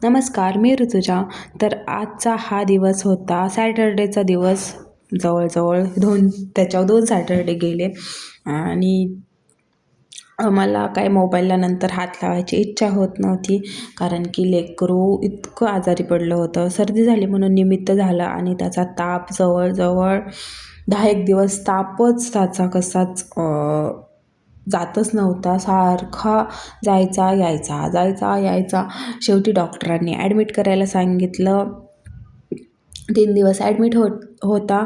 नमस्कार, मी ऋतुजा. तर आजचा हा दिवस होता सॅटर्डेचा दिवस. जवळ-जवळ त्याच्यावर 2 सॅटर्डे गेले आणि मला काय मोबाईलला नंतर हात लावायची इच्छा होत नव्हती. कारण की लेकरू इतकं आजारी पडलं होतं. सर्दी झाली म्हणून निमित्त झालं आणि त्याचा ताप जवळ-जवळ 10 एक दिवस तापच त्याचा कसाच जातच नव्हता. सारखा जायचा यायचा, जायचा यायचा. शेवटी डॉक्टरांनी ॲडमिट करायला सांगितलं. 3 दिवस ॲडमिट होता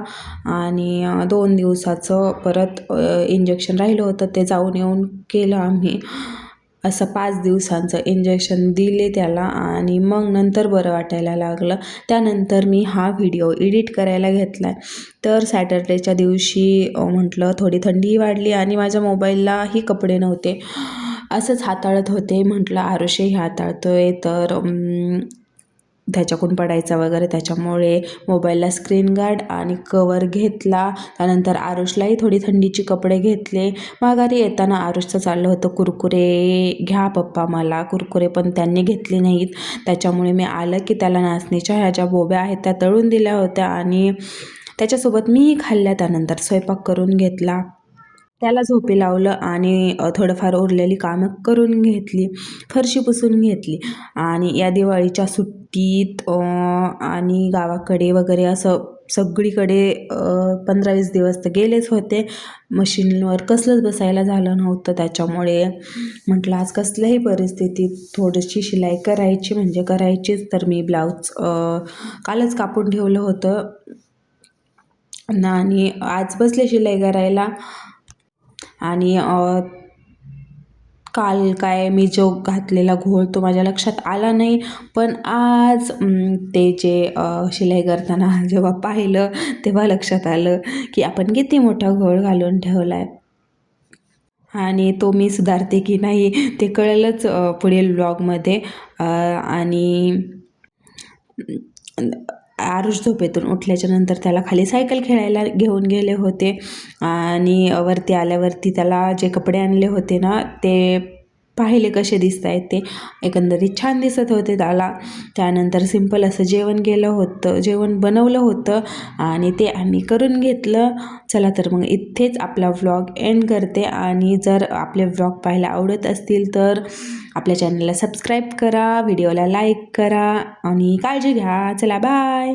आणि 2 दिवसाचं परत इंजेक्शन राहिलं होतं, ते जाऊन येऊन केलं आम्ही. असं 5 दिवसांचं इंजेक्शन दिले त्याला आणि मग नंतर बरं वाटायला लागलं. त्यानंतर मी हा व्हिडिओ एडिट करायला घेतला. तर सॅटर्डेच्या दिवशी म्हटलं थोडी थंडीही वाढली आणि माझ्या मोबाईललाही कपडे नव्हते. असंच हाताळत होते. म्हटलं आरुषही हाताळतोय तर त्याच्याकडून पडायचा वगैरे, त्याच्यामुळे मोबाईलला स्क्रीन गार्ड आणि कवर घेतला. त्यानंतर आरुषलाही थोडी थंडीचे कपडे घेतले. माघारी येताना आरुषचं चाललं होतं कुरकुरे घ्या पप्पा मला, कुरकुरे पण त्यांनी घेतले नाहीत. त्याच्यामुळे मी आलं की त्याला नाचणीच्या ह्या ज्या बोब्या आहेत त्या तळून दिल्या होत्या आणि त्याच्यासोबत मीही खाल्ल्या. त्यानंतर स्वयंपाक करून घेतला, त्याला झोपी लावलं आणि थोडंफार उरलेली कामं करून घेतली, फरशी पुसून घेतली. आणि या दिवाळीच्या सुट्टीत आणि गावाकडे वगैरे असं सगळीकडे 15-20 दिवस तर गेलेच होते. मशीनवर कसलंच बसायला झालं नव्हतं. त्याच्यामुळे म्हटलं आज कसल्याही परिस्थितीत थोडीशी शिलाई करायची म्हणजे करायचीच. तर मी ब्लाऊज कालच कापून ठेवलं होतं आणि आज बसले शिलाई करायला. आणि काल काय मी जो घातलेला घोळ तो माझ्या लक्षात आला नाही, पण आज ते जे शिलाई करताना जेव्हा पाहिलं तेव्हा लक्षात आलं की आपण किती मोठा घोळ घालून ठेवला आहे. आणि तो मी सुधारते की नाही ते कळेलच पुढील ब्लॉगमध्ये. आणि आरुष झोपेतून उठल्याच्या नंतर त्याला खाली सायकल खेळायला घेऊन गेले होते आणि वरती आल्यावरती त्याला जे कपडे आणले होते ना ते पाहिले कसे दिसत आहेत ते. एकंदरीत छान दिसत होते त्याला. त्यानंतर सिंपल असं जेवण बनवलं होतं आणि ते आम्ही करून घेतलं. चला तर मग इथेच आपला व्लॉग एंड करते. आणि जर आपले व्लॉग पाहायला आवडत असतील तर आपल्या चॅनलला सबस्क्राईब करा, व्हिडिओला लाईक करा आणि काळजी घ्या. चला बाय.